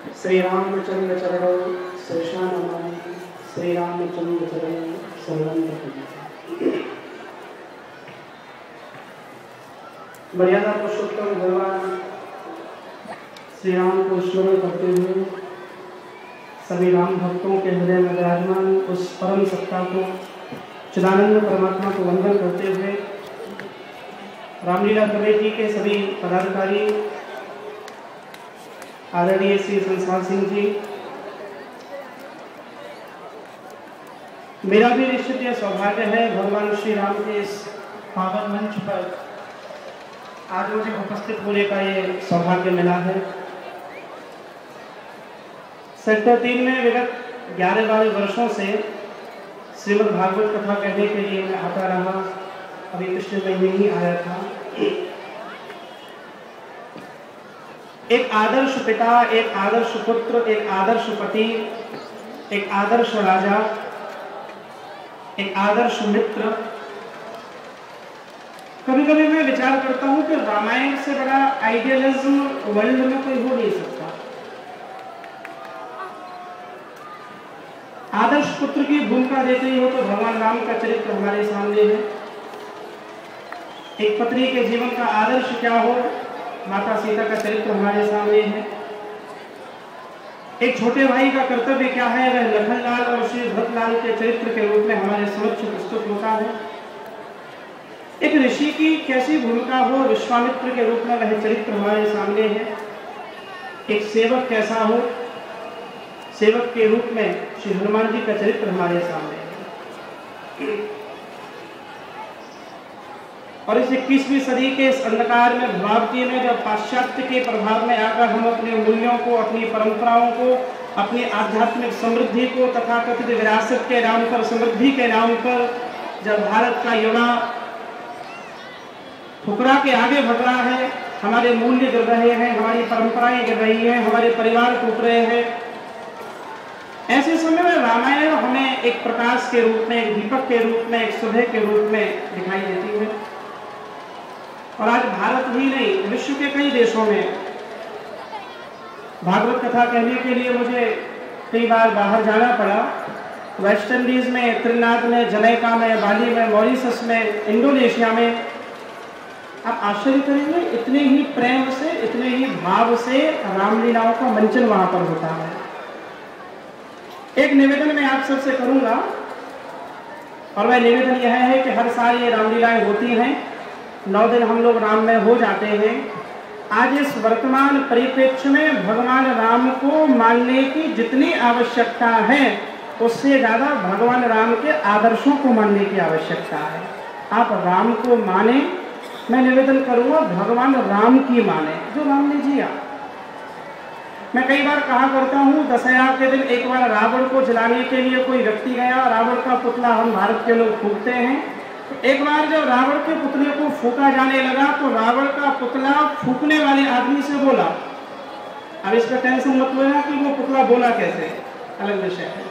श्री रामचंद्र चरणों शरणागमन, श्री रामचंद्र चरणों शरणं प्रपद्ये। मर्यादा पुरुषोत्तम भगवान श्री राम को स्मरण करते हुए सभी राम भक्तों के हृदय में विराजमान उस परम सत्ता को, चिदानंद परमात्मा को वंदन करते हुए रामलीला कमेटी के सभी पदाधिकारी, आदरणीय श्री संसार सिंह जी, मेरा भी निश्चित यह सौभाग्य है भगवान श्री राम के इस पावन मंच पर आज मुझे उपस्थित होने का ये सौभाग्य मिला है। सेक्टर 3 में विगत 11-12 वर्षों से श्रीमद् भागवत कथा कहने के लिए मैं आता रहा। अभी पिछले महीने ही आया था। एक आदर्श पिता, एक आदर्श पुत्र, एक आदर्श पति, एक आदर्श राजा, एक आदर्श मित्र। कभी कभी मैं विचार करता हूं कि रामायण से बड़ा आइडियलिज्म वर्ल्ड में कोई हो नहीं सकता। आदर्श पुत्र की भूमिका देते ही हो तो भगवान राम का चरित्र हमारे सामने है। एक पत्नी के जीवन का आदर्श क्या हो, माता सीता का चरित्र हमारे सामने है। एक छोटे भाई का कर्तव्य क्या है, वह लखनलाल और श्री भरतलाल के चरित्र के रूप में हमारे समक्ष प्रस्तुत होता है। एक ऋषि की कैसी भूमिका हो, विश्वामित्र के रूप में वह चरित्र हमारे सामने है। एक सेवक कैसा हो, सेवक के रूप में श्री हनुमान जी का चरित्र हमारे सामने है। और इस 21वीं सदी के इस अंधकार में, भवाब्दी में, जब पाश्चात्य के प्रभाव में आकर हम अपने मूल्यों को, अपनी परंपराओं को, अपनी आध्यात्मिक समृद्धि को तथाकथित विरासत के नाम पर, समृद्धि के नाम पर जब भारत का युवा ठुकरा के आगे बढ़ रहा है, हमारे मूल्य गिर रहे हैं, हमारी परंपराएं गिर रही हैं, हमारे परिवार टूट रहे हैं, ऐसे समय में रामायण हमें एक प्रकाश के रूप में, एक दीपक के रूप में, एक सुबह के रूप में दिखाई देती है। और आज भारत ही नहीं, विश्व के कई देशों में भागवत कथा कहने के लिए मुझे कई बार बाहर जाना पड़ा। वेस्ट इंडीज में, त्रिनाद में, जमैका में, बाली में, मॉरिशस में, इंडोनेशिया में। आप आश्चर्य करेंगे, इतने ही प्रेम से, इतने ही भाव से रामलीलाओं का मंचन वहां पर होता है। एक निवेदन मैं आप सबसे करूंगा, और वह निवेदन यह है कि हर साल ये रामलीलाएं होती हैं, 9 दिन हम लोग राम में हो जाते हैं। आज इस वर्तमान परिप्रेक्ष्य में भगवान राम को मानने की जितनी आवश्यकता है, उससे ज्यादा भगवान राम के आदर्शों को मानने की आवश्यकता है। आप राम को माने, मैं निवेदन करूंगा भगवान राम की माने जो राम ने जिया। मैं कई बार कहा करता हूँ, दशहरा के दिन एक बार रावण को जलाने के लिए कोई व्यक्ति गया। रावण का पुतला हम भारत के लोग फूकते हैं। तो एक बार जब रावण के पुतले को फूका जाने लगा तो रावण का पुतला फूकने वाले आदमी से बोला, अब इसका टेंशन मत लेना कि वो पुतला बोला कैसे, अलग विषय है।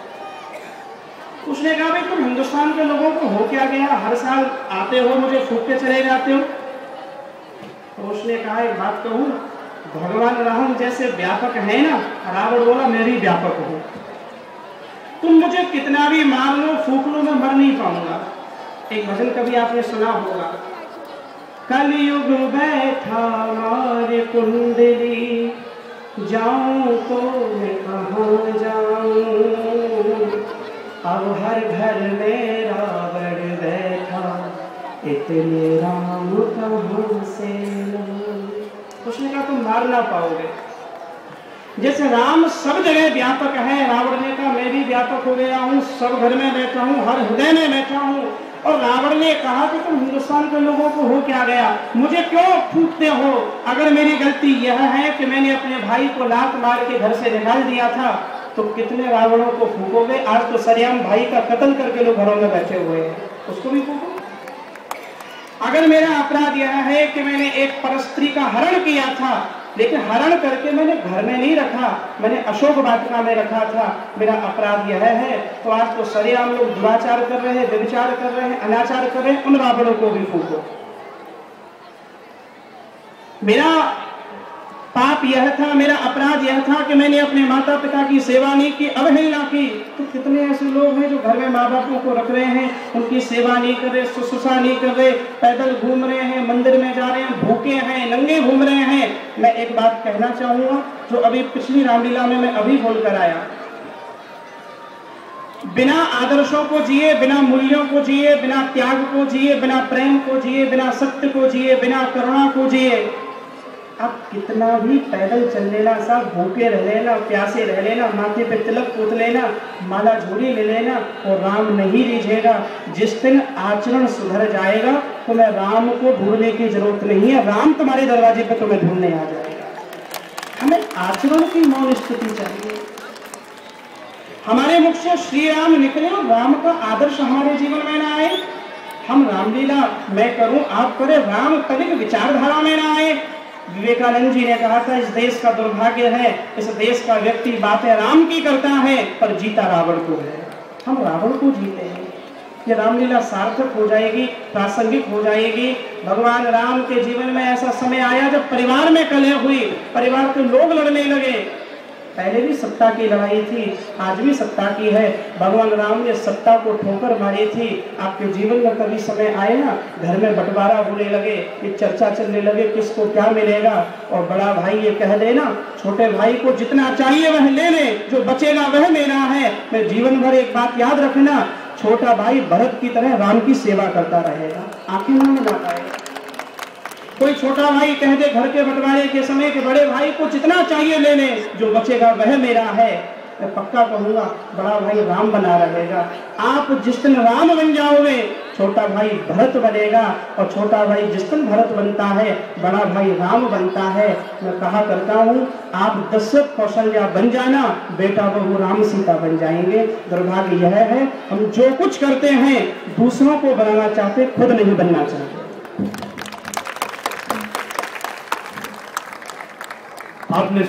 उसने कहा, भाई तुम हिंदुस्तान के लोगों को हो क्या गया, हर साल आते हो, मुझे फूक के चले जाते हो। तो उसने कहा, एक बात कहूँ, भगवान राम जैसे व्यापक है ना। रावण बोला, मैं भी व्यापक हूँ, तुम मुझे कितना भी मार लो, फूक लो, मैं मर नहीं पाऊंगा। एक भजन कभी आपने सुना होगा, कलयुग बैठा मारे कुंडली, जाऊं तो मैं कहाँ जाऊं, अब हर घर में रावण बैठा, इतने राम कहाँ से लाऊं। उसने कहा तुम मार ना पाओगे। जैसे राम सब जगह व्यापक है, रावण ने कहा मैं भी व्यापक हो गया हूँ, सब घर में बैठा हूँ, हर हृदय में बैठा हूँ। और रावण ने कहा कि तुम हिंदुस्तान के लोगों को हो क्या गया, मुझे क्यों फूकते हो। अगर मेरी गलती यह है कि मैंने अपने भाई को लात मार के घर से निकाल दिया था, तो कितने रावणों को फूकोगे। आज तो सरेआम भाई का कत्ल करके लोग घरों में बैठे हुए हैं, उसको भी फूको। अगर मेरा अपराध यह है कि मैंने एक परस्त्री का हरण किया था, लेकिन हरण करके मैंने घर में नहीं रखा, मैंने अशोक वाटिका में रखा था, मेरा अपराध यह है, तो आज तो सरेआम लोग दुराचार कर रहे हैं, व्यभिचार कर रहे हैं, अनाचार कर रहे हैं, उन रावणों को भी फूको। मेरा पाप यह था, मेरा अपराध यह था कि मैंने अपने माता पिता की सेवा नहीं की, अवहेलना की। तो कितने ऐसे लोग हैं जो घर में माँ बापों को रख रहे हैं, उनकी सेवा नहीं कर रहे, शुश्रूषा नहीं कर रहे, पैदल घूम रहे हैं, मंदिर में जा रहे हैं, भूखे हैं, नंगे घूम रहे हैं। मैं एक बात कहना चाहूंगा जो अभी पिछली रामलीला में मैं अभी बोल कर आया, बिना आदर्शों को जिए, बिना मूल्यों को जिए, बिना त्याग को जिए, बिना प्रेम को जिए, बिना सत्य को जिए, बिना करुणा को जिए, आप कितना भी पैदल चल लेना, सब भूखे रह लेना, प्यासे रह लेना, माथे पे तिलक पोत लेना, माला झोली ले लेना, और राम नहीं लीजिएगा। जिस दिन आचरण सुधर जाएगा तो मैं राम को ढूंढने की जरूरत नहीं है, राम तुम्हारे दरवाजे पे तुम्हें ढूंढने आ जाएगा। हमें आचरण की मौन स्थिति चाहिए। हमारे मुख से श्री राम निकले और राम का आदर्श हमारे जीवन में ना आए। हम रामलीला मैं करूं, आप करें, राम तनिक विचारधारा में ना आए। विवेकानंद जी ने कहा था, इस देश का दुर्भाग्य है, इस देश का व्यक्ति बातें राम की करता है पर जीता रावण को है। हम रावण को जीते हैं। ये रामलीला सार्थक हो जाएगी, प्रासंगिक हो जाएगी। भगवान राम के जीवन में ऐसा समय आया जब परिवार में कलह हुई, परिवार के लोग लड़ने लगे। पहले भी सत्ता की लड़ाई थी, आज भी सत्ता की है। भगवान राम ने सत्ता को ठोकर मारी थी। आपके जीवन में कभी समय आए ना, घर में बंटवारा होने लगे, ये चर्चा चलने लगे किसको क्या मिलेगा, और बड़ा भाई ये कह देना छोटे भाई को जितना चाहिए वह ले ले, जो बचेगा वह मेरा है। मैं जीवन भर एक बात याद रखना, छोटा भाई भरत की तरह राम की सेवा करता रहेगा, आंखें ना मिला पाएगा। कोई छोटा भाई कह दे घर के बंटवारे के समय के बड़े भाई को जितना चाहिए ले ले, जो बचेगा वह मेरा है। मैं पक्का कहूंगा बड़ा भाई राम बना रहेगा। आप जिस दिन राम बन जाओगे, छोटा भाई भरत बनेगा, और छोटा भाई जिस दिन भरत बनता है, बड़ा भाई राम बनता है। मैं कहा करता हूँ, आप दशरथ कौशल्या बन जाना, बेटा बहू राम सीता बन जाएंगे। दुर्भाग्य यह है, हम जो कुछ करते हैं दूसरों को बनाना चाहते, खुद नहीं बनना चाहते। आपने